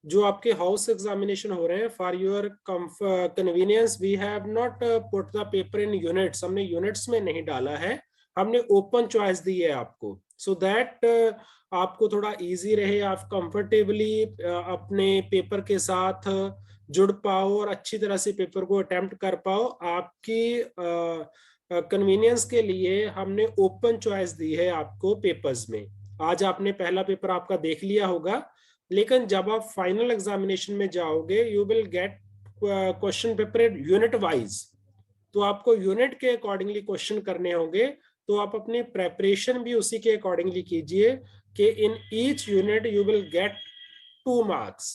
जो आपके house examination हो रहे हैं, for your convenience we have not put the paper in units, हमने यूनिट्स में नहीं डाला है, हमने ओपन चॉइस दी है आपको, सो दैट आपको थोड़ा इजी रहे, आप कंफर्टेबली अपने पेपर के साथ जुड़ पाओ और अच्छी तरह से पेपर को अटेम्प्ट कर पाओ। आपकी कन्वीनियंस के लिए हमने ओपन चॉइस दी है आपको पेपर्स में। आज आपने पहला पेपर आपका देख लिया होगा, लेकिन जब आप फाइनल एग्जामिनेशन में जाओगे you will gate question paper unit wise, तो आपको यूनिट के अकॉर्डिंगली क्वेश्चन करने होंगे, तो आप अपनी प्रेपरेशन भी उसी के अकॉर्डिंगली कीजिए कि in each unit you will get 2 marks,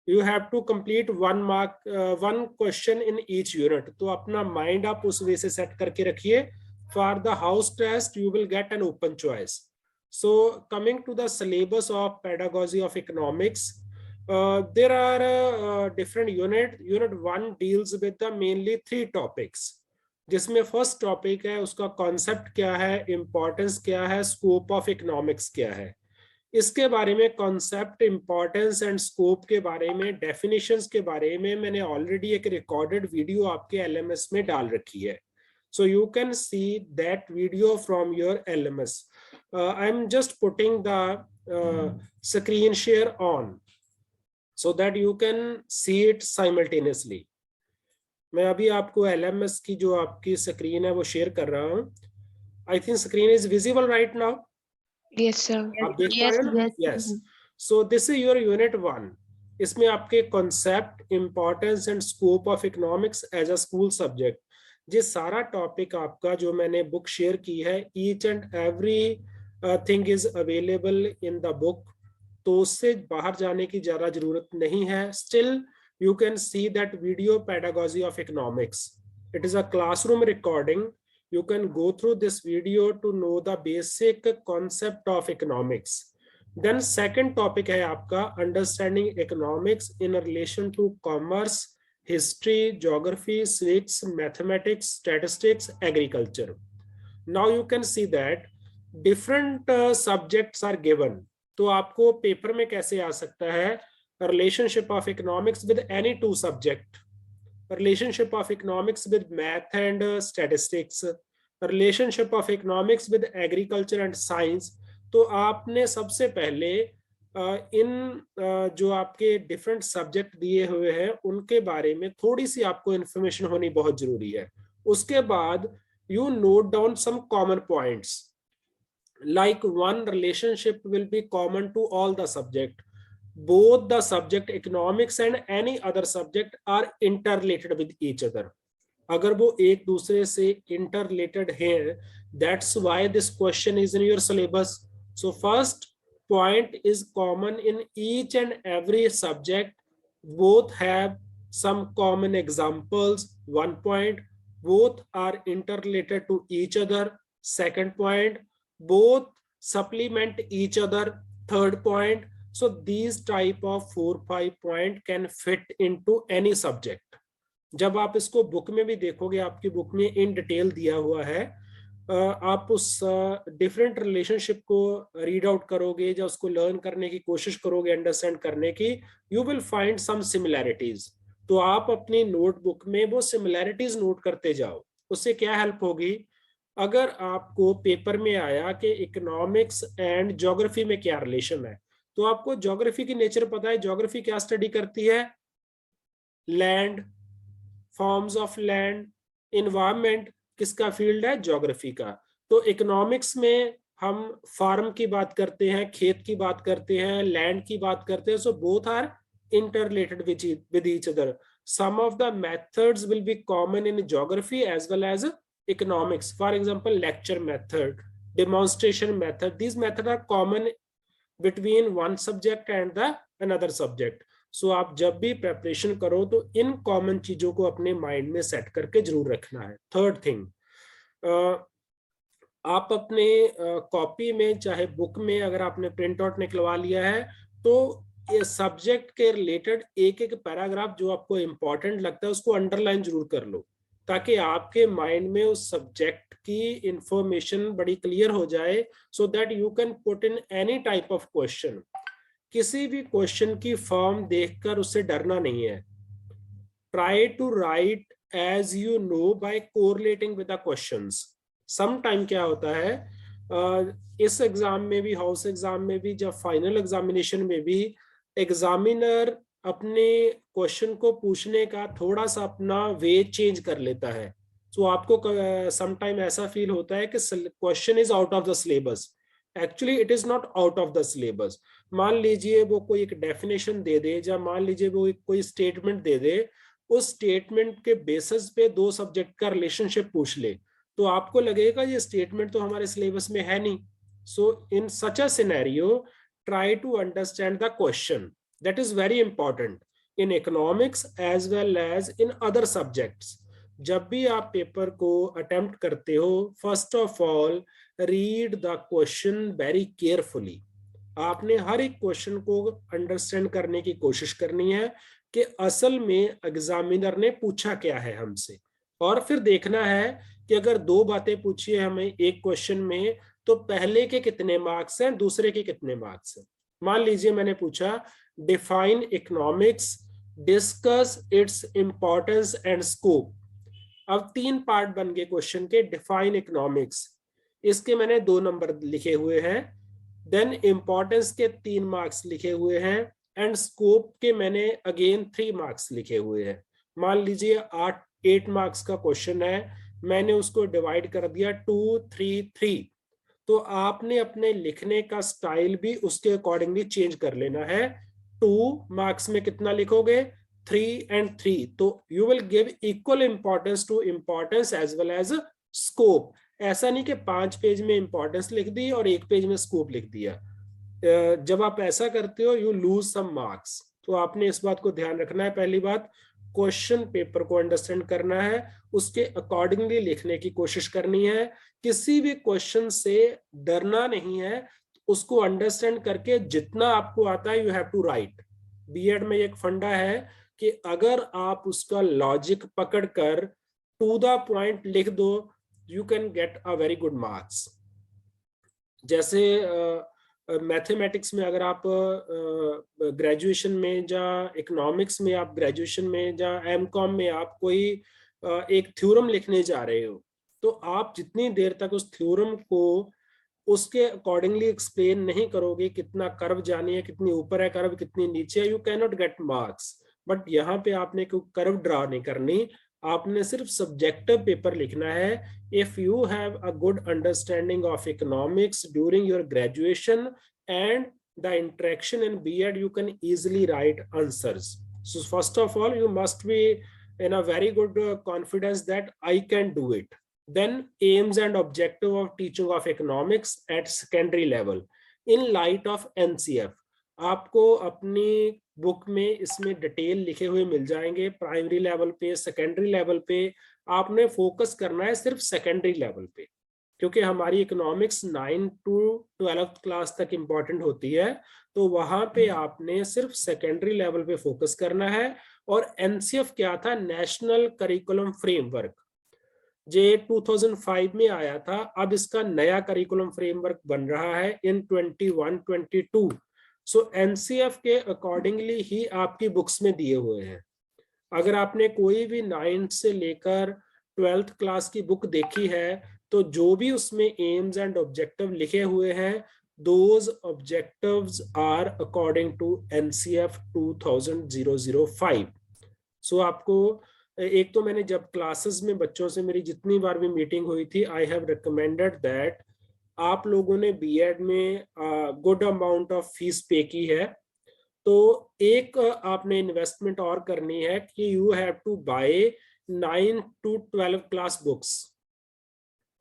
you have to complete 1 question in each unit. तो अपना माइंड आप उस वे से सेट करके रखिए। For the house test you will get an open choice. So coming to the syllabus of pedagogy of economics, there are different unit. Unit 1 deals with the mainly 3 topics, जिसमें first topic है उसका concept क्या है, importance क्या है, scope of economics क्या है। इसके बारे में कॉन्सेप्ट, इंपॉर्टेंस एंड स्कोप के बारे में, डेफिनेशंस के बारे में मैंने ऑलरेडी एक रिकॉर्डेड वीडियो आपके एलएमएस में डाल रखी है, so you can see that video from your LMS. I'm just putting the screen share on so that you can see it simultaneously. मैं अभी आपको LMS की जो आपकी स्क्रीन है वो शेयर कर रहा हूँ। I think screen is visible right now. Yes sir. आप देख पा रहे हैं? Yes. So this is your unit 1. इसमें आपके concept, importance and scope of economics as a school subject, ये सारा टॉपिक आपका जो मैंने बुक शेयर की है, each and every thing is available in the book, तो उससे बाहर जाने की ज्यादा जरूरत नहीं है। Still you can see that video pedagogy of economics, it is a classroom recording, you can go through this video to know the basic concept of economics. Then second topic है आपका understanding economics in relation to commerce, history, geography, civics, mathematics, statistics, agriculture. Now you can see that different subjects are given. तो आपको paper में कैसे आ सकता है, relationship of economics with any 2 subject, relationship of economics with math and statistics, relationship of economics with agriculture and science। तो आपने सबसे पहले इन जो आपके डिफरेंट सब्जेक्ट दिए हुए हैं उनके बारे में थोड़ी सी आपको इंफॉर्मेशन होनी बहुत जरूरी है। उसके बाद you note down some common points, like one relationship will be common to all the subject, both the subject economics and any other subject are interrelated with each other। अगर वो एक दूसरे से interrelated हैं, that's why this question is in your syllabus। So first point is common in each and every subject, both have some common examples। One point, both are interrelated to each other। Second point, both supplement each other। Third point, so these type of 4-5 point can fit into any subject। जब आप इसको book में भी देखोगे, आपकी book में in detail दिया हुआ है, आप उस डिफरेंट रिलेशनशिप को रीड आउट करोगे या उसको लर्न करने की कोशिश करोगे, अंडरस्टैंड करने की, you will find some similarities. तो आप अपनी नोटबुक में वो सिमिलैरिटीज नोट करते जाओ। उससे क्या हेल्प होगी, अगर आपको पेपर में आया कि इकोनॉमिक्स एंड ज्योग्राफी में क्या रिलेशन है, तो आपको ज्योग्राफी की नेचर पता है। ज्योग्राफी क्या स्टडी करती है, land, forms of land, environment, किसका फील्ड है, ज्योग्राफी का। तो इकोनॉमिक्स में हम फार्म की बात करते हैं, खेत की बात करते हैं, लैंड की बात करते हैं। So both are interrelated with each other। some of the methods will be common in geography as well as economics। for example, lecture method, demonstration method, these methods are common between one subject and the another subject। सो आप जब भी preparation करो तो in common चीजों को अपने mind में set करके जरूर रखना है। थर्ड थिंग, आप अपने कॉपी में चाहे बुक में अगर आपने प्रिंट आउट निकलवा लिया है, तो ये सब्जेक्ट के रिलेटेड एक एक पैराग्राफ जो आपको इंपॉर्टेंट लगता है उसको अंडरलाइन जरूर कर लो, ताकि आपके माइंड में उस सब्जेक्ट की इंफॉर्मेशन बड़ी क्लियर हो जाए, so that you can put in any type of question. किसी भी क्वेश्चन की फॉर्म देखकर उससे डरना नहीं है। Try to write as you know by correlating with the questions. Some time क्या होता है, इस एग्जाम में भी, हाउस एग्जाम में भी, जब फाइनल एग्जामिनेशन में भी एग्जामिनर अपने क्वेश्चन को पूछने का थोड़ा सा अपना वे चेंज कर लेता है। तो आपको सम टाइम ऐसा फील होता है कि question is out of the syllabus. Actually it is not out of the syllabus. मान लीजिए वो कोई एक डेफिनेशन दे दे, या मान लीजिए वो कोई स्टेटमेंट दे दे, उस स्टेटमेंट के बेसिस पे दो सब्जेक्ट का रिलेशनशिप पूछ ले, तो आपको लगेगा ये स्टेटमेंट तो हमारे सिलेबस में है नहीं। So in such a scenario, try to understand the question. That is very important in economics as well as in other subjects. जब भी आप पेपर को अटेम्प्ट करते हो, first of all read the question very carefully. आपने हर एक question को अंडरस्टैंड करने की कोशिश करनी है कि असल में एग्जामिनर ने पूछा क्या है हमसे, और फिर देखना है कि अगर दो बातें पूछी है हमें एक क्वेश्चन में, तो पहले के कितने मार्क्स हैं, दूसरे के कितने मार्क्स हैं। मान लीजिए मैंने पूछा define economics, discuss its importance and scope. अब 3 पार्ट बन गए क्वेश्चन के। डिफाइन इकोनॉमिक्स, इसके मैंने 2 नंबर लिखे हुए हैं। देन इंपॉर्टेंस के 3 मार्क्स लिखे हुए हैं, एंड स्कोप के मैंने अगेन 3 मार्क्स लिखे हुए हैं। मान लीजिए 8 मार्क्स का क्वेश्चन है, मैंने उसको डिवाइड कर दिया 2 3 3। तो आपने अपने लिखने का स्टाइल भी उसके अकॉर्डिंगली चेंज कर लेना है। 2 मार्क्स में कितना लिखोगे, 3 and 3। तो you will give equal importance to importance as well as scope. ऐसा नहीं कि 5 पेज में इंपॉर्टेंस लिख दी और 1 पेज में स्कोप लिख दिया। जब आप ऐसा करते हो, यू लूज सम मार्क्स। तो आपने इस बात को ध्यान रखना है। पहली बात, क्वेश्चन पेपर को अंडरस्टैंड करना है, उसके अकॉर्डिंगली लिखने की कोशिश करनी है। किसी भी क्वेश्चन से डरना नहीं है, उसको अंडरस्टैंड करके जितना आपको आता है you have to write. BEd में एक फंडा है कि अगर आप उसका लॉजिक पकड़कर टू द पॉइंट लिख दो, you can get a very good marks. जैसे मैथमेटिक्स में अगर आप ग्रेजुएशन में, या इकोनॉमिक्स में आप ग्रेजुएशन में, या एमकॉम में आप कोई एक थ्योरम लिखने जा रहे हो, तो आप जितनी देर तक उस थ्योरम को उसके अकॉर्डिंगली एक्सप्लेन नहीं करोगे, कितना कर्व जानी है, कितनी ऊपर है कर्व, कितनी नीचे है, you can not get marks. But यहाँ पे आपने कोई कर्व ड्रा नहीं करनी, आपने सिर्फ सब्जेक्टिव पेपर लिखना है। If you have a good understanding of economics during your graduation and the interaction in B.Ed, you can easily write answers. So first of all, you must be in a very good confidence that I can do it. Then aims and objective of teaching of economics at secondary level in light of NCF. आपको अपनी book में इसमें detail लिखे हुए मिल जाएंगे, primary level पे, secondary level पे। आपने फोकस करना है सिर्फ सेकेंडरी लेवल पे, क्योंकि हमारी इकोनॉमिक्स 9 to 12th क्लास तक इंपॉर्टेंट होती है। तो वहां पे आपने सिर्फ सेकेंडरी लेवल पे फोकस करना है। और एनसीएफ क्या था, नेशनल करिकुलम फ्रेमवर्क, जे 2005 में आया था। अब इसका नया करिकुलम फ्रेमवर्क बन रहा है इन 21-22। सो एनसीएफ के अकॉर्डिंगली ही आपकी बुक्स में दिए हुए हैं। अगर आपने कोई भी 9th से लेकर 12th क्लास की बुक देखी है, तो जो भी उसमें एम्स एंड ऑब्जेक्टिव लिखे हुए हैं, those objectives are according to NCF 2005। So आपको एक तो मैंने जब क्लासेस में बच्चों से मेरी जितनी बार भी मीटिंग हुई थी, आई हैव रिकमेंडेड दैट आप लोगों ने बीएड में गुड अमाउंट ऑफ फीस पे की है, तो एक आपने इन्वेस्टमेंट और करनी है कि you have to buy 9 to 12 class books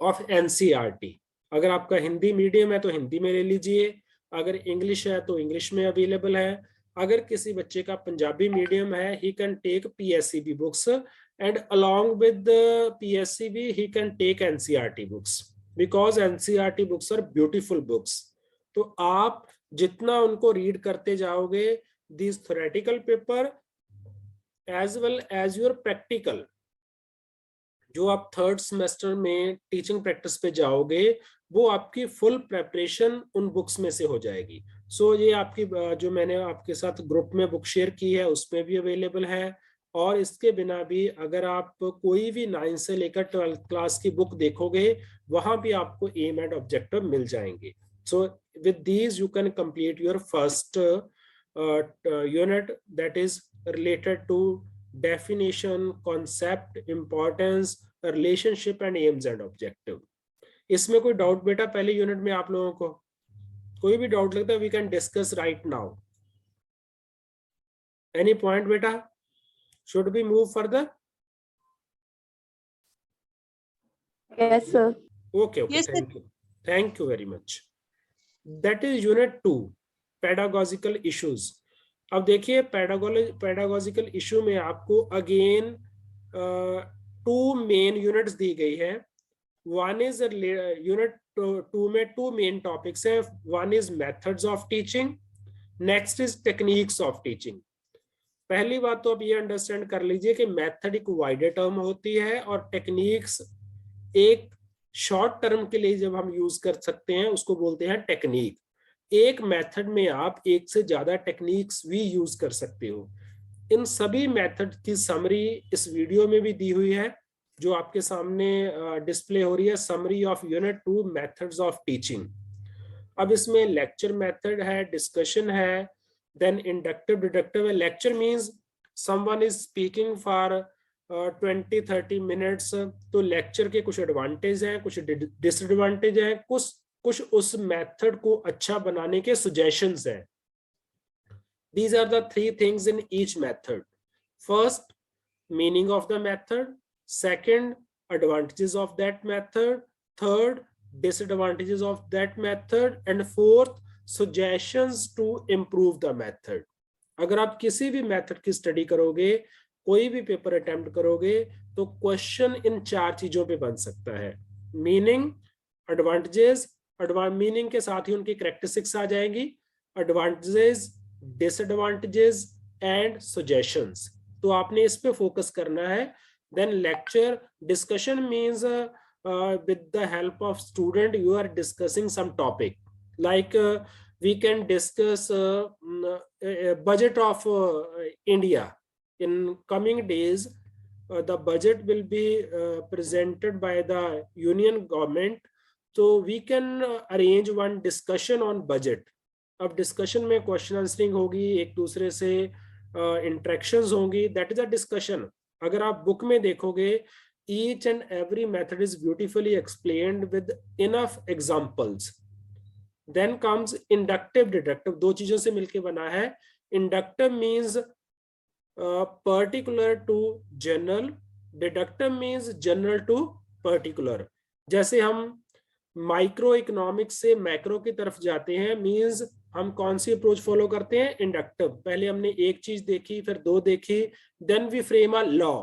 of NCERT. अगर आपका हिंदी मीडियम है तो हिंदी में ले लीजिए, अगर इंग्लिश है तो इंग्लिश में अवेलेबल है। अगर किसी बच्चे का पंजाबी मीडियम है, he can take PSCB books, and along with PSCB he can take NCERT books, because NCERT books are beautiful books. तो आप जितना उनको रीड करते जाओगे, this theoretical paper as well as your practical, जो आप थर्ड सेमेस्टर में teaching practice पे जाओगे वो आपकी फुल प्रेपरेशन उन बुक्स में से हो जाएगी। सो ये आपकी जो मैंने आपके साथ ग्रुप में बुक शेयर की है उसमें भी अवेलेबल है। और इसके बिना भी अगर आप कोई भी 9 से लेकर 12th क्लास की बुक देखोगे वहां भी आपको एम एंड ऑब्जेक्टिव मिल जाएंगे। So with these you can complete your first unit that is related to definition, concept, importance, relationship and aims and objective। इसमें कोई डाउट बेटा पहले यूनिट में आप लोगों को कोई भी डाउट लगता है we can discuss right now. Any point बेटा? Should be move further? Yes, sir. Okay, Yes, sir. Thank you very much. That is unit 2, pedagogical issues। अब देखिए पेडागोजिकल इशू में आपको अगेन 2 मेन यूनिट्स दी गई है। One is unit 2 में 2 main topics है। One is methods of teaching, next is techniques of teaching. पहली बात तो आप ये अंडरस्टैंड कर लीजिए कि मेथड एक वाइडर टर्म होती है और टेक्निक्स एक शॉर्ट टर्म के लिए जब हम यूज कर सकते हैं उसको बोलते हैं टेक्निक। एक मेथड में आप एक से ज्यादा टेक्निक्स भी यूज कर सकते हो। इन सभी मेथड की समरी इस वीडियो में भी दी हुई है जो आपके सामने डिस्प्ले हो रही है, summary of unit 2 methods of teaching. अब इसमें लेक्चर मेथड है, डिस्कशन है, देन इंडक्टिव डिडक्टिव है। Lecture means someone is speaking for 20-30 minutes. तो लेक्चर के कुछ एडवांटेज हैं, कुछ डिसएडवांटेज हैं, कुछ उस मेथड को अच्छा बनाने के सजेशंस हैं। These are the 3 things in each method. First, meaning of the method. Second, advantages of that method. Third, disadvantages of that method. And fourth, suggestions to improve the method. अगर आप किसी भी method की study करोगे, कोई भी paper attempt करोगे तो क्वेश्चन इन 4 चीजों पे बन सकता है। मीनिंग, एडवांटेजेस, मीनिंग के साथ ही उनकी कैरेक्टरिस्टिक्स आ जाएंगी, एडवांटेजेस, डिसएडवांटेजेस एंड सजेशंस। तो आपने इस पे फोकस करना है। Then lecture discussion means with the help of student you are discussing some topic like we can discuss budget of India in coming days. The budget will be presented by the union government, so we can arrange one discussion on budget। अब discussion में question answering होगी, एक दूसरे से interactions होंगी, that is a discussion. अगर आप book में देखोगे each and every method is beautifully explained with enough examples। then comes inductive deductive, दो चीजों से मिलके बना है। inductive means particular to general, deductive means general to particular। जैसे हम माइक्रो इकोनॉमिक्स से मैक्रो की तरफ जाते हैं, मींस हम कौन सी अप्रोच फॉलो करते हैं? इंडक्टिव। पहले हमने एक चीज देखी, फिर 2 देखी, then we frame a law.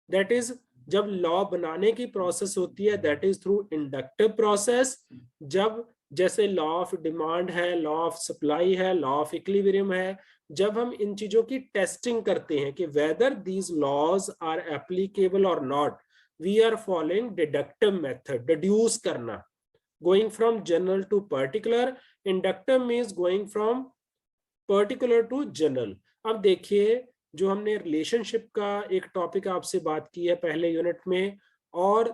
That is जब लॉ बनाने की प्रोसेस होती है that is through inductive process. जब जैसे लॉ ऑफ डिमांड है, लॉ ऑफ सप्लाई है, लॉ ऑफ इक्विलिब्रियम है, जब हम इन चीजों की टेस्टिंग करते हैं कि whether these laws are applicable और not, we are following deductive method, deduce करना, going from general to particular. Inductive means going from particular to general. अब देखिए जो हमने रिलेशनशिप का एक टॉपिक आपसे बात की है पहले यूनिट में, और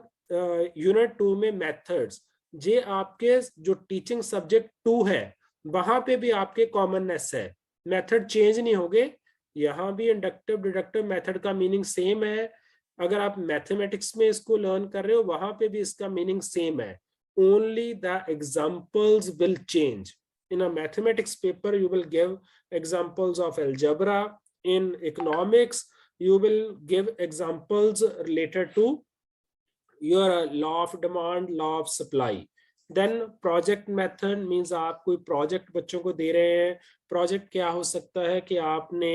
यूनिट 2 में मेथड्स, ये आपके जो टीचिंग सब्जेक्ट 2 है वहां पे भी आपके कॉमननेस है, मेथड चेंज नहीं होंगे। यहाँ भी इंडक्टिव डिडक्टिव मेथड का मीनिंग सेम है। अगर आप मैथमेटिक्स में इसको लर्न कर रहे हो वहां पे भी इसका मीनिंग सेम है, only the examples will change. in a mathematics paper you will give examples of algebra, in economics you will give examples related to your law of demand, law of supply। then project method means आप कोई project बच्चों को दे रहे हैं। Project क्या हो सकता है कि आपने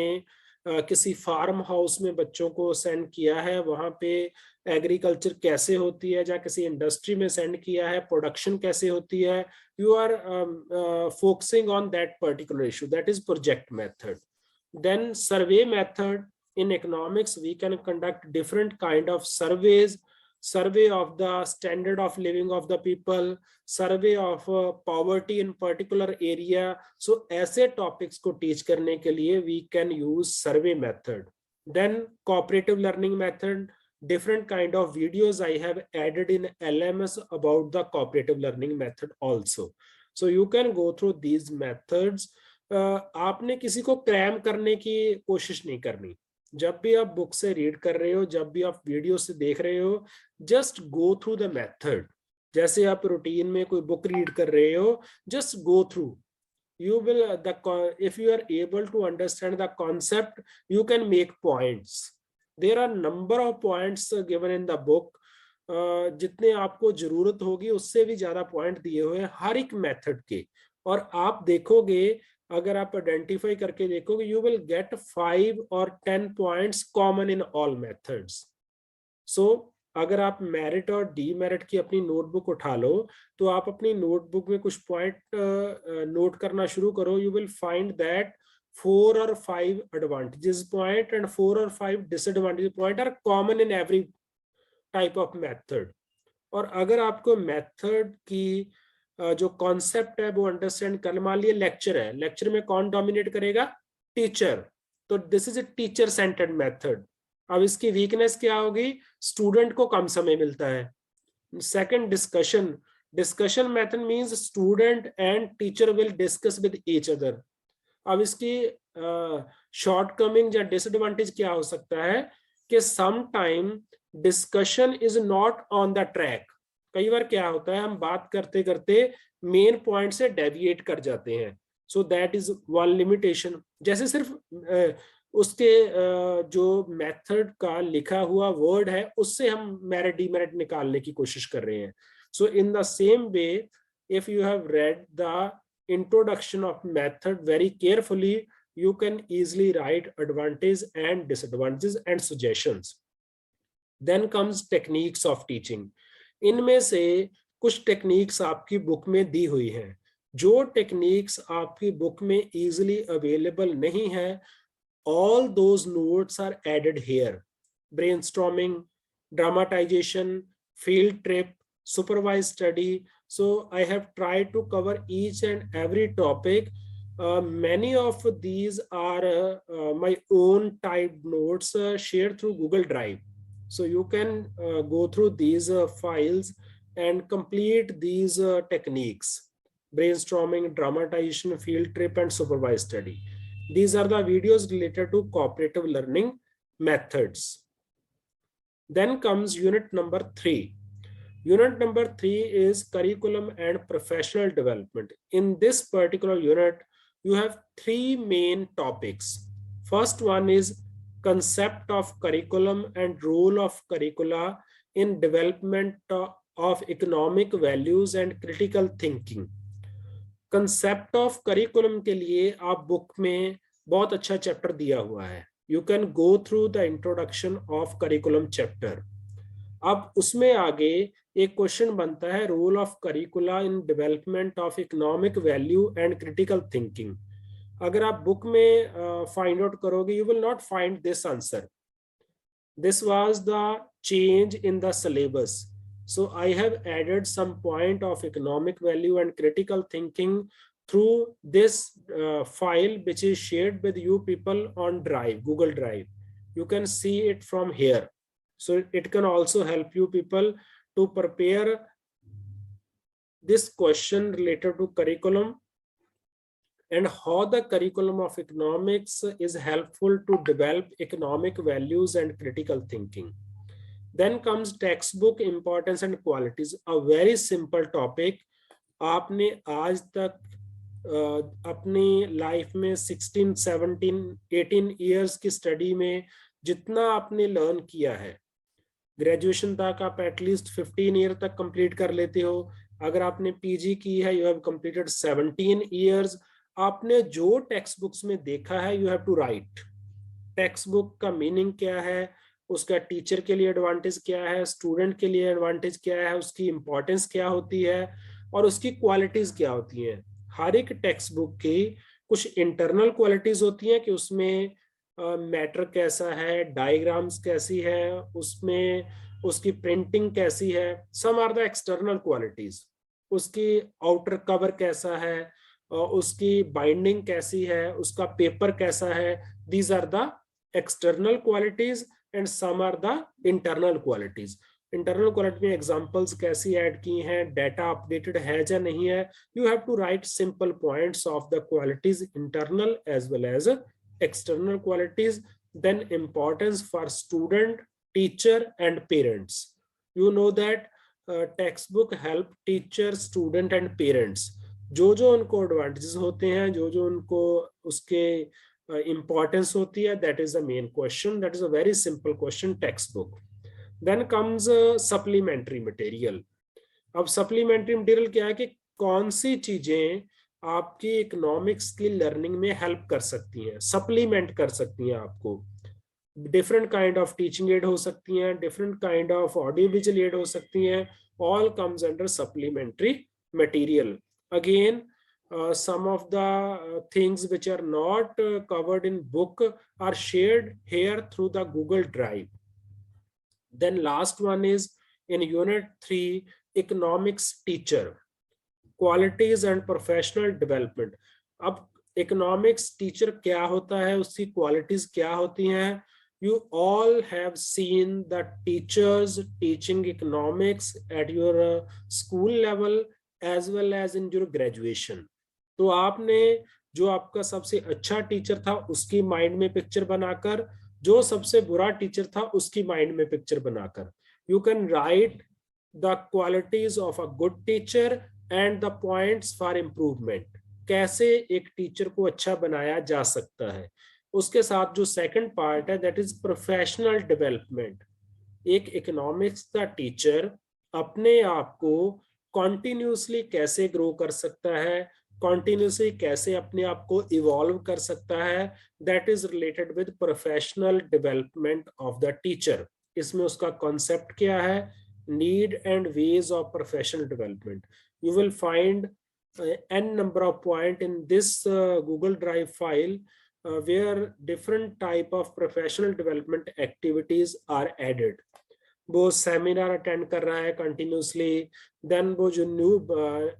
किसी फार्म हाउस में बच्चों को सेंड किया है, वहां पे एग्रीकल्चर कैसे होती है, या किसी इंडस्ट्री में सेंड किया है, प्रोडक्शन कैसे होती है, you are focusing on that particular issue, that is project method। then survey method, in economics we can conduct different kind of surveys survey of the standard of living of the people, survey of poverty in particular area. So ऐसे topics को teach करने के लिए we can use survey method. Then cooperative learning method, different kind of videos I have added in LMS about the cooperative learning method also. So you can go through these methods. आपने किसी को cram करने की कोशिश नहीं करनी. जब भी आप बुक से रीड कर रहे हो, जब भी आप वीडियो से देख रहे हो, just go through the method. जैसे आप रूटीन में कोई बुक रीड कर रहे हो, just go through. You will if you are able to understand the concept, you can make points. There are number of points given in the book. जितने आपको जरूरत होगी उससे भी ज्यादा पॉइंट दिए हुए हैं हर एक मेथड के. और आप देखोगे, अगर आप आइडेंटिफाई करके देखोगे, यू विल गेट 5 और 10 points common in all methods. So अगर आप मेरिट और डीमेरिट की अपनी नोटबुक उठा लो, तो आप अपनी नोटबुक में कुछ पॉइंट नोट करना शुरू करो. You will find that 4 or 5 advantages point and 4 or 5 disadvantage point are common in every type of method. और अगर आपको मेथड की जो कॉन्सेप्ट है वो अंडरस्टैंड कर, मान लिया लेक्चर है, लेक्चर में कौन डोमिनेट करेगा? टीचर. तो this is a teacher centred method. अब इसकी वीकनेस क्या होगी? स्टूडेंट को कम समय मिलता है. Second, discussion. Discussion method means student and teacher will discuss with each other. अब इसकी शॉर्टकमिंग या डिसएडवांटेज क्या हो सकता है कि some time discussion is not on the track. कई बार क्या होता है, हम बात करते करते मेन पॉइंट से डेविएट कर जाते हैं. So that is one limitation. जैसे सिर्फ उसके जो मेथड का लिखा हुआ वर्ड है उससे हम मेरिट डीमेरिट निकालने की कोशिश कर रहे हैं. So in the same way, if you have read the introduction of method very carefully, you can easily write advantages and disadvantages and suggestions. Then comes techniques of teaching. इनमें से कुछ techniques आपकी बुक में दी हुई हैं. जो techniques आपकी book में easily available नहीं है, all those notes are added here. Brainstorming, dramatization, field trip, supervised study. So I have tried to cover each and every topic. Many of these are my own typed notes shared through Google Drive. So you can go through these files and complete these techniques: brainstorming, dramatization, field trip, and supervised study. These are the videos related to cooperative learning methods. Then comes unit number 3. Unit number 3 is curriculum and professional development. In this particular unit, you have 3 main topics. First one is concept of curriculum and role of curricula in development of economic values and critical thinking. Concept of curriculum के लिए आप book में बहुत अच्छा chapter दिया हुआ है. You can go through the introduction of curriculum chapter. अब उसमें आगे एक क्वेश्चन बनता है, role of curricula in development of economic value and critical thinking. अगर आप बुक में फाइंड आउट करोगे, you will not find this answer. This was the change in the syllabus. So I have added some point of economic value and critical thinking through this file which is shared with you people on Drive, Google Drive. You can see it from here. So it can also help you people to prepare this question related to curriculum and how the curriculum of economics is helpful to develop economic values and critical thinking. Then comes textbook importance and qualities, a very simple topic. आपने आज तक अपनी life में 16, 17, 18 years की study में जितना आपने learn किया है, ग्रेजुएशन तक आप एटलीस्ट 15 ईयर तक कंप्लीट कर लेते हो. अगर आपने पीजी की है, यू हैव कंप्लीटेड 17 इयर्स. आपने जो टेक्स्ट बुक्स में देखा है, you have to write. Text book का मीनिंग क्या है, उसका टीचर के लिए एडवांटेज क्या है, स्टूडेंट के लिए एडवांटेज क्या है, उसकी इंपॉर्टेंस क्या होती है और उसकी क्वालिटीज क्या होती हैं. हर एक टेक्स्ट बुक की कुछ इंटरनल क्वालिटीज होती हैं कि उसमें मैटर कैसा है, डायग्राम्स कैसी है, उसमें उसकी प्रिंटिंग कैसी है, some are the external qualities, उसकी आउटर कवर कैसा है, उसकी बाइंडिंग कैसी है, उसका पेपर कैसा है, these are the external qualities and some are the internal qualities. Internal quality में एग्जांपल्स कैसी ऐड की हैं, डाटा अपडेटेड है या नहीं है, you have to write simple points of the qualities internal as well as external qualities. Then importance for student, teacher and parents. You know that text book help teacher, student and parents. जो जो उनको advantages होते हैं, जो जो उनको उसके importance होती है, that is the main question, that is a very simple question textbook. Then comes supplementary material. अब supplementary material क्या है कि कौन सी चीजें आपकी इकोनॉमिक्स की लर्निंग में हेल्प कर सकती हैं, सप्लीमेंट कर सकती हैं आपको। Different kind of teaching add हो सकती हैं, different kind of audio visual add हो सकती हैं, all comes under supplementary material. Again some of the things which are not covered in book are shared here through the Google Drive. Then last one is in unit 3, economics teacher, qualities and professional development. अब economics teacher क्या होता है, उसकी qualities क्या होती हैं? You all have seen the teachers teaching economics at your school level as well as in your graduation. तो आपने जो आपका सबसे अच्छा टीचर था उसकी माइंड में पिक्चर बनाकर, जो सबसे बुरा टीचर था उसकी माइंड में पिक्चर बनाकर, you can write the qualities of a good teacher and the points for improvement. कैसे एक टीचर को अच्छा बनाया जा सकता है। उसके साथ जो सेकंड पार्ट है दैट इज प्रोफेशनल डेवलपमेंट। एक इकोनॉमिक्स का टीचर अपने आप को कॉन्टिन्यूसली कैसे ग्रो कर सकता है, कॉन्टिन्यूसली कैसे अपने आप को इवॉल्व कर सकता है, that is related with professional development of the teacher. इसमें उसका कॉन्सेप्ट क्या है, need and ways of professional development. You will find n number of point in this Google Drive file where different type of professional development activities are added. वो seminar attend कर रहा है continuously, then वो जो new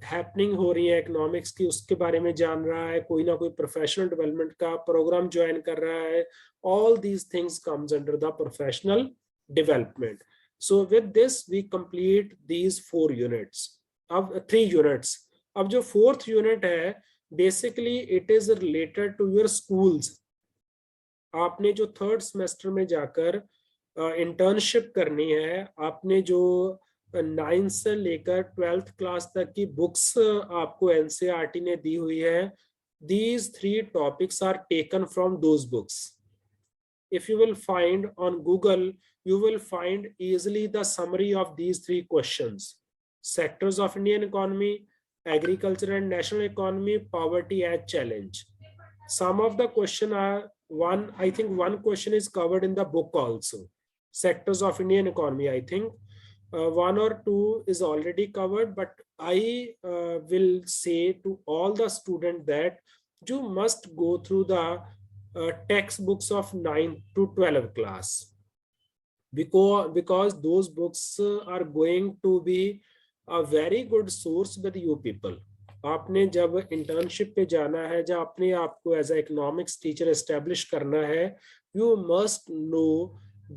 happening हो रही है economics की उसके बारे में जान रहा है, कोई ना कोई प्रोफेशनल डेवलपमेंट का प्रोग्राम ज्वाइन कर रहा है। All these things comes under the professional development. So with this we complete these 4 units. अब 3 यूनिट्स। अब जो 4th यूनिट है basically it is related to your schools. आपने जो 3rd सेमेस्टर में जाकर इंटर्नशिप करनी है, आपने जो 9th से लेकर 12th क्लास तक की बुक्स आपको एनसीईआरटी ने दी हुई है, these 3 topics are taken from those books. If you will find on Google, you will find easily the summary of these 3 questions: sectors of Indian economy, agriculture and national economy, poverty as challenge. Some of the question are I think one question is covered in the book also. Sectors of Indian economy, I think 1 or 2 is already covered, but I will say to all the students that you must go through the textbooks of 9th to 12th class, because those books are going to be a very good source with you people. आपने जब internship पे जाना है, जब अपने आप को as a economics teacher establish करना है, you must know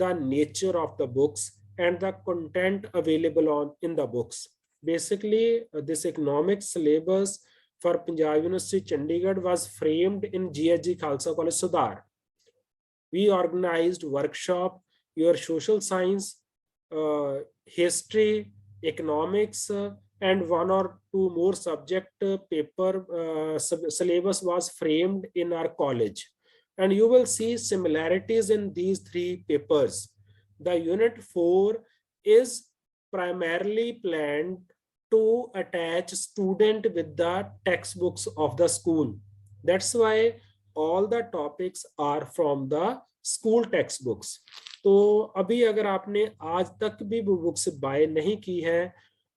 the nature of the books and the content available in the books. Basically, this economics syllabus for Punjab University Chandigarh was framed in GHG Khalsa College, Sudhar. We organized workshop, your social science, history, economics, and 1 or 2 more subject paper syllabus was framed in our college. And you will see similarities in these 3 papers. The unit 4 is primarily planned to attach student with the textbooks of the school. That's why all the topics are from the school textbooks. तो अभी अगर आपने आज तक भी वो books bye नहीं की है,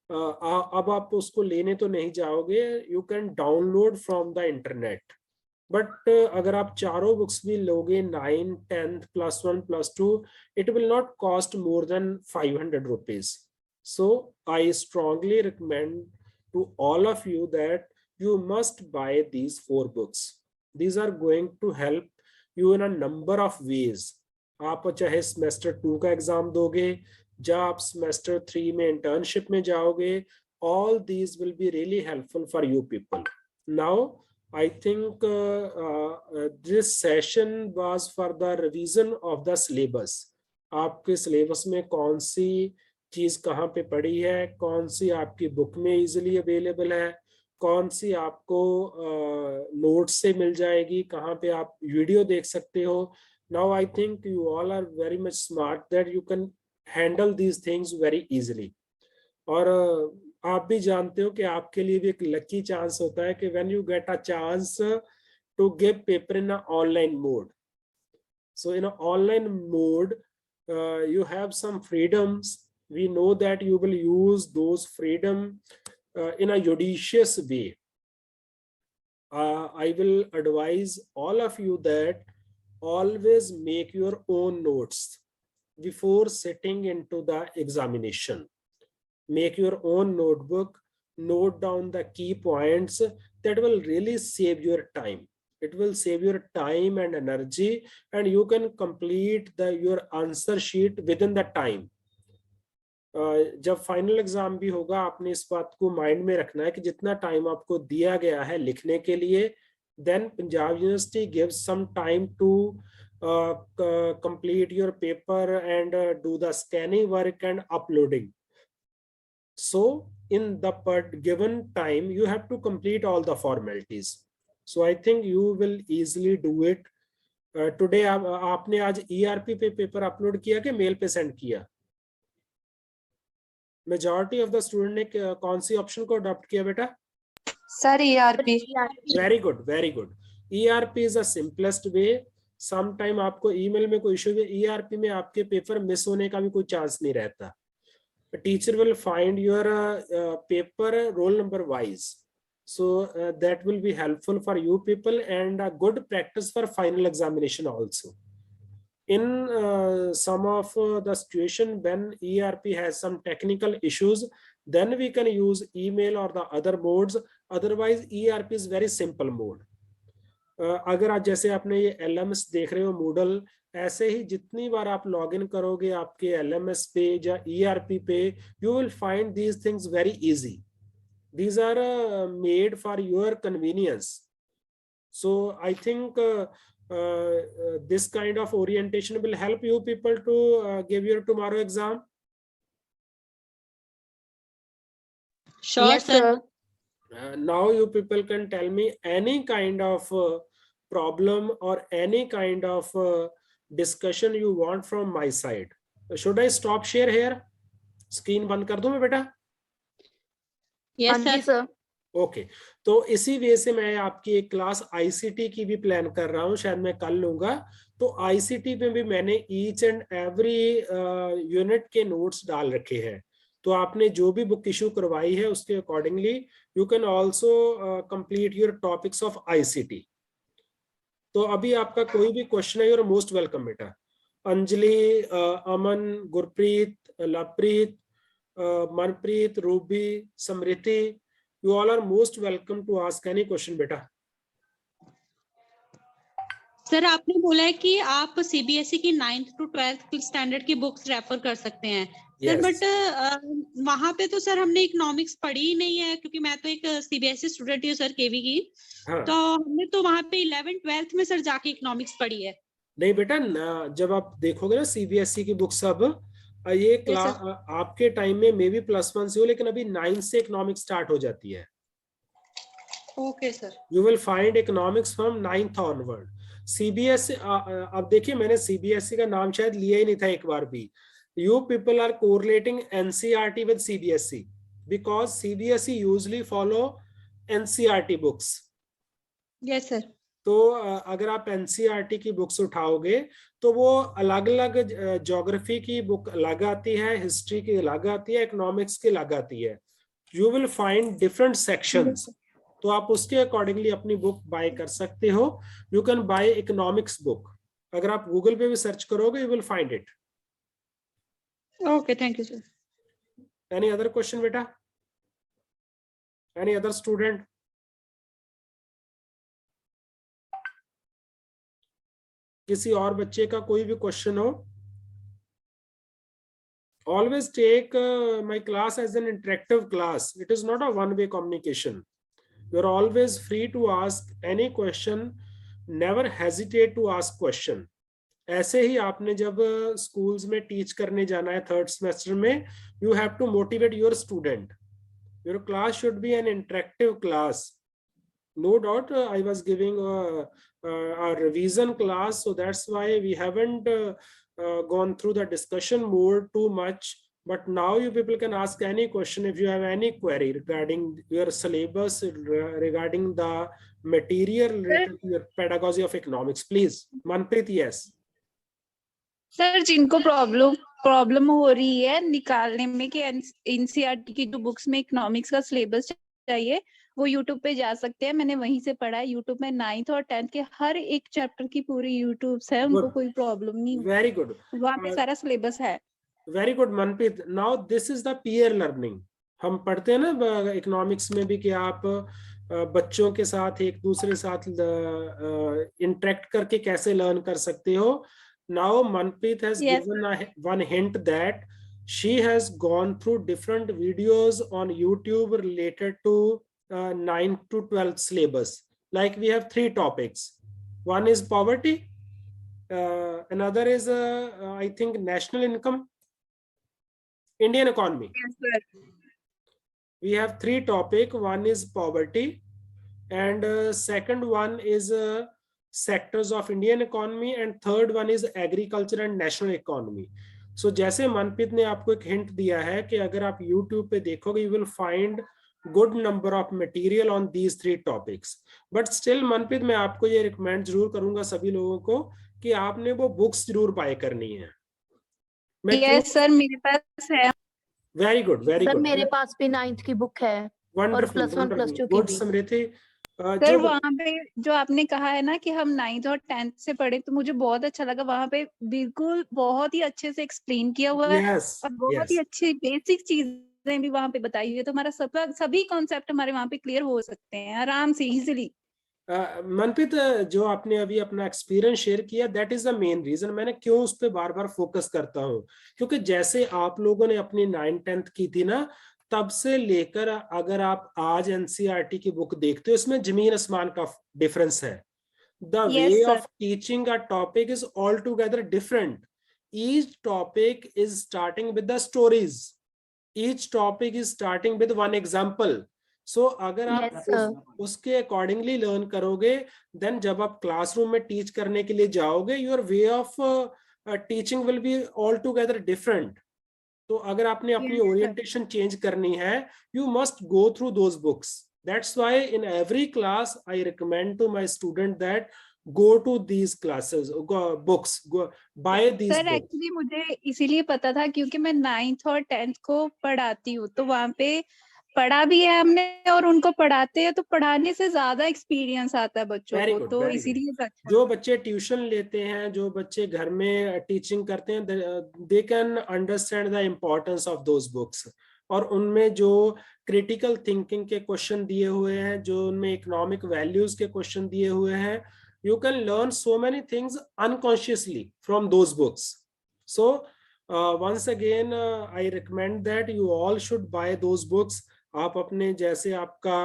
अब आप उसको लेने तो नहीं जाओगे, you can download from the internet. But अगर आप चारों बुक्स भी लोगे 9, 10th, +1, +2, it will not cost more than 500 rupees. So I strongly recommend to all of you that you must buy these 4 books. These are going to help you in a number of ways. आप चाहे semester 2 का exam दोगे, जब आप semester 3 में internship में जाओगे, all these will be really helpful for you people. Now I think this session was for the revision of the syllabus. आपके सिलेबस में कौन सी चीज कहाँ पे पड़ी है, कौन सी आपकी बुक में इजीली अवेलेबल है, कौन सी आपको नोट्स से मिल जाएगी, कहाँ पे आप वीडियो देख सकते हो. Now I think you all are very much smart that you can handle these things very easily. और आप भी जानते हो कि आपके लिए भी एक लकी चांस होता है कि when you get a chance to give paper in a online mode. So in a online mode you have some freedoms. We know that you will use those freedom in a judicious way. I will advise all of you that always make your own notes before sitting into the examination. Make your own notebook, note down the key points. That will really save your time. It will save your time and energy, and you can complete your answer sheet within the time. जब final exam भी होगा, आपने इस बात को mind में रखना है कि जितना टाइम आपको दिया गया है लिखने के लिए, then Punjab University gives some time to complete your paper and do the scanning work and uploading. So in the given time you have to complete all the formalities. So I think you will easily do it. Today आपने आज ERP पे paper upload किया कि mail पे send किया? Majority of the student ने कौन C option को अडॉप्ट किया बेटा? Sir ERP. Very good, very good. ERP is the simplest way. Some time आपको ईमेल में कोई इशू है, ERP में आपके पेपर मिस होने का भी कोई चांस नहीं रहता. A teacher will find your paper roll number wise. So that will be helpful for you people and a good practice for final examination also. In some of the situation when ERP has some technical issues, then we can use email or the other modes. Otherwise ERP is very simple mode. अगर आप जैसे आपने ये LMS देख रहे हो Moodle, ऐसे ही जितनी बार आप लॉगिन करोगे आपके LMS पे या ERP पे, you will find these things very easy. These are made for your convenience. So I think this kind of orientation will help you people to give your tomorrow exam. Sure, yes, sir. Now you people can tell me any kind of problem or any kind of discussion you want from my side. Should I stop share here? Screen बंद कर दूं मैं बेटा? Yes, sir. Okay, तो इसी वे से मैं आपकी एक क्लास ICT की भी प्लान कर रहा हूं, शायद मैं कल लूंगा. तो ICT में भी मैंने ईच एंड एवरी यूनिट के नोट्स डाल रखे हैं. तो आपने जो भी बुक इशू करवाई है उसके accordingly you can also complete your topics of ICT. तो अभी आपका कोई भी क्वेश्चन है, यूर मोस्ट वेलकम बेटा. Anjali, Aman, Gurpreet, Lovepreet, Manpreet, Ruby, Smriti, you all are most welcome to ask any question बेटा. सर आपने बोला है कि आप CBSE की 9th to 12th स्टैंडर्ड की बुक्स रेफर कर सकते हैं. सर बट वहां पे तो सर हमने इकोनॉमिक्स पढ़ी ही नहीं है, क्योंकि मैं तो एक CBSE स्टूडेंट हूँ सर, केवी की. हाँ. तो हमने तो वहां पे 11th 12th में सर जाके इकोनॉमिक्स पढ़ी है. नहीं बेटा, जब आप देखोगे ना CBSE की बुक सब, ये क्लास आपके टाइम में मे बी +1 से हो, लेकिन अभी 9 से इकोनॉमिक्स स्टार्ट हो जाती है. Okay sir. You will find economics from 9th onward. CBSE, अब देखिए मैंने CBSE का नाम शायद लिया ही नहीं था एक बार भी. You people are correlating NCERT with CBSE because CBSE usually follow NCERT books. Yes sir. तो अगर आप NCERT की बुक्स उठाओगे तो वो अलग अलग ज्योग्राफी की बुक अलग आती है, हिस्ट्री की अलग आती है, इकोनॉमिक्स की अलग आती है. You will find different sections. तो आप उसके अकॉर्डिंगली अपनी बुक बाय कर सकते हो। You can buy economics book, अगर आप गूगल पे भी सर्च करोगे you will find it. Okay, thank you sir. Any other question बेटा? Any other student? किसी और बच्चे का कोई भी क्वेश्चन हो? Always take my class as an interactive class. It is not a one-way communication. You're always free to ask any question. Never hesitate to ask question. ऐसे ही आपने जब स्कूल्स में टीच करने जाना है थर्ड सेमेस्टर में, you have to motivate your student. Your class should be an interactive class. No doubt, I was giving a revision class, so that's why we haven't gone through the discussion more too much. But now you people can ask any question if you have any query regarding your syllabus, regarding the material related to your pedagogy of economics. Please, Manpreet, yes. Sir, जिनको problem हो रही है निकालने में कि NCERT की जो books में इकोनॉमिक्स का सिलेबस चाहिए, वो यूट्यूब पे जा सकते हैं। मैंने वहीं से पढ़ा है। यूट्यूब में 9th और 10th के हर एक चैप्टर की पूरी यूट्यूब है, उनको कोई प्रॉब्लम नहीं। वेरी गुड, वहाँ पे सारा सिलेबस है। Very good Manpreet. Now this is the peer learning. हम पढ़ते हैं ना इकोनॉमिक्स में भी कि आप बच्चों के साथ एक दूसरे साथ इंटरेक्ट करके कैसे लर्न कर सकते हो। Now Manpreet has given one hint that she has gone through different videos on YouTube related to 9th to 12th syllabus. Like we have 3 topics. One is poverty, another is I think national income, Indian economy. Yes, sir. We have 3 topics. One is poverty, and second one is sectors of Indian economy, and third one is agriculture and national economy. So जैसे मनप्रीत ने आपको एक hint दिया है कि अगर आप YouTube पे देखोगे you will find good number of material on these 3 topics. But still Manpreet, मैं आपको ये रिकमेंड जरूर करूंगा सभी लोगों को कि आपने वो बुक्स जरूर बाय करनी है। यस सर, मेरे पास है। Very good, very good. मेरे पास भी 9th की बुक है और +1 +2 की भी। समृद्धि सर, वहाँ पे जो आपने कहा है ना कि हम 9th और 10th से पढ़े, तो मुझे बहुत अच्छा लगा। वहाँ पे बिल्कुल बहुत ही अच्छे से एक्सप्लेन किया हुआ है और बहुत ही अच्छी बेसिक चीजें भी वहाँ पे बताई हुई है। तो हमारा सभी कॉन्सेप्ट हमारे वहाँ पे क्लियर हो सकते हैं आराम से, इजीली। मनप्रीत, जो आपने अभी अपना एक्सपीरियंस शेयर किया, that is the main reason मैंने क्यों उस पर बार बार फोकस करता हूँ। क्योंकि जैसे आप लोगों ने अपनी 9th-10th की थी ना, तब से लेकर अगर आप आज एनसीईआरटी की बुक देखते हो, इसमें जमीन आसमान का डिफरेंस है। The way of teaching a topic is all together different. Each topic is starting with the stories, each topic is starting with one example. So अगर आप उसके अकॉर्डिंगली लर्न करोगे, देन जब आप क्लासरूम में टीच करने के लिए जाओगे, your way of teaching will be all together different. तो अगर आपने अपनी ओरिएंटेशन चेंज करनी है, you must go through those books. That's why in every class I recommend to my student that go to these classes, books, buy these. Sir, actually मुझे इसीलिए पता था क्योंकि मैं 9th और 10th को पढ़ाती हूँ, तो वहाँ पे पढ़ा भी है हमने और उनको पढ़ाते हैं, तो पढ़ाने से ज्यादा एक्सपीरियंस आता है बच्चों को। तो इसीलिए जो बच्चे ट्यूशन लेते हैं, जो बच्चे घर में टीचिंग करते हैं, they can understand the importance of those books. और उनमें जो क्रिटिकल थिंकिंग के क्वेश्चन दिए हुए हैं, जो उनमें इकोनॉमिक वैल्यूज के क्वेश्चन दिए हुए हैं, you can learn so many things unconsciously from those books. So once again I recommend that you all should buy those books. आप अपने जैसे आपका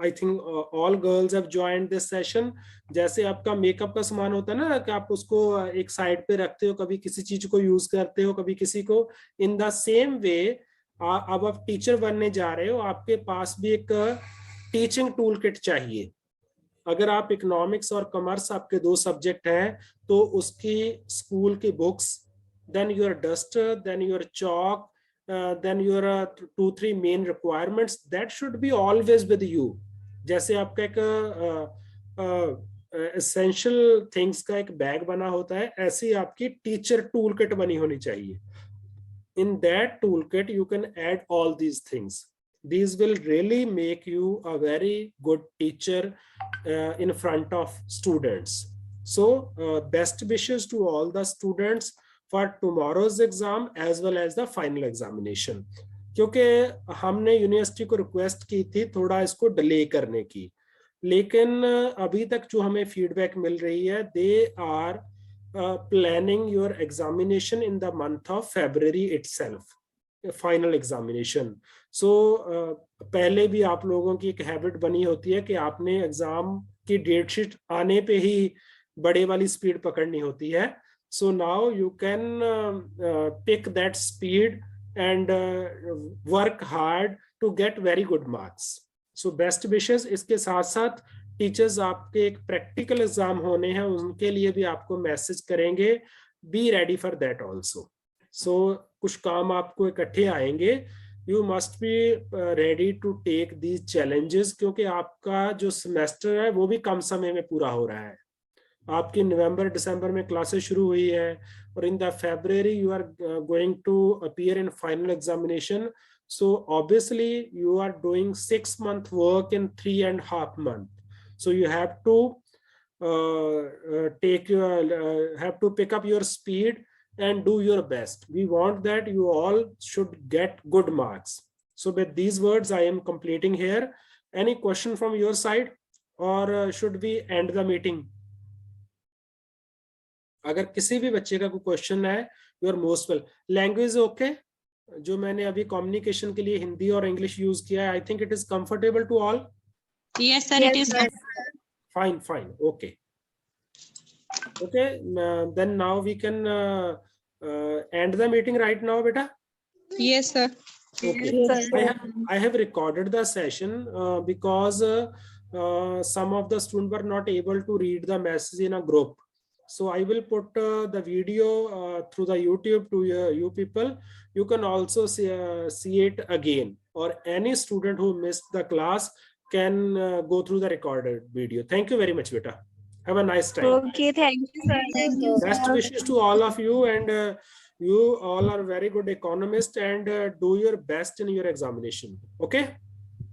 I think all girls have joined this session, जैसे आपका makeup का सामान होता है ना कि आप उसको एक साइड पे रखते हो, कभी किसी चीज को यूज करते हो, कभी किसी को, इन द सेम वे अब आप टीचर बनने जा रहे हो, आपके पास भी एक टीचिंग टूल किट चाहिए। अगर आप इकोनॉमिक्स और कॉमर्स आपके 2 सब्जेक्ट हैं, तो उसकी स्कूल की books, then your duster, then your chalk, then your 2-3 main requirements that should be always with you. जैसे आपका एक essential things का एक बैग बना होता है, ऐसी आपकी टीचर टूल किट बनी होनी चाहिए। In that tool kit you can add all these things. These will really make you a very good teacher in front of students. So best wishes to all the students for tomorrow's exam as well as the final examination. क्योंकि हमने university को request की थी थोड़ा इसको delay करने की, लेकिन अभी तक जो हमें फीडबैक मिल रही है, they are planning your examination in the month of February itself, final examination. So पहले भी आप लोगों की एक हैबिट बनी होती है कि आपने एग्जाम की डेट शीट आने पे ही बड़े वाली स्पीड पकड़नी होती है. So now you can pick that speed and work hard to get very good marks. So best wishes. इसके साथ साथ टीचर्स आपके एक प्रैक्टिकल एग्जाम होने हैं, उनके लिए भी आपको मैसेज करेंगे, be ready for that also. So कुछ काम आपको इकट्ठे आएंगे, you must be ready to take these challenges, क्योंकि आपका जो सेमेस्टर है वो भी कम समय में पूरा हो रहा है. आपकी नवंबर दिसंबर में क्लासेस शुरू हुई है और in the February you are going to appear in final examination. So obviously you are doing 6 month work in 3.5 months. So you have to have to pick up your speed and do your best. We want that you all should get good marks. So with these words I am completing here. Any question from your side, or should we end the meeting? अगर किसी भी बच्चे का कोई question है, you are most well. Language okay, जो मैंने अभी कम्युनिकेशन के लिए हिंदी और इंग्लिश यूज किया है, I think it is comfortable to all. Yes sir, it is fine fine. Okay okay, then now we can end the meeting right now बेटा. Yes sir. Okay. I have recorded the session because some of the students were not able to read the message in a group. So I will put the video through the YouTube to you people. You can also see it again, or any student who missed the class can go through the recorded video. Thank you very much, beta. Have a nice time. Okay, thank you, sir. Thank you, best wishes to all of you, and you all are very good economists, and do your best in your examination. Okay?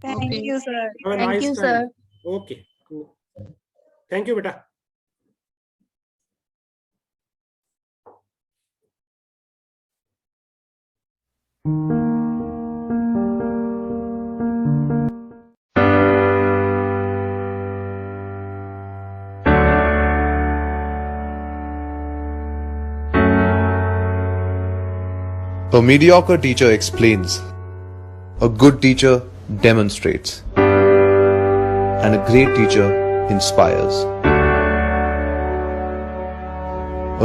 Thank you, sir. Have a Thank nice you, time. sir. Okay. Thank you, beta. A mediocre teacher explains, a good teacher demonstrates, and a great teacher inspires.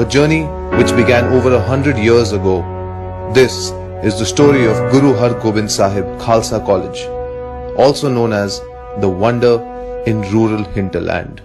A journey which began over 100 years ago. This is the story of Guru Har Gobind Sahib Khalsa College, also known as the Wonder in Rural Hinterland.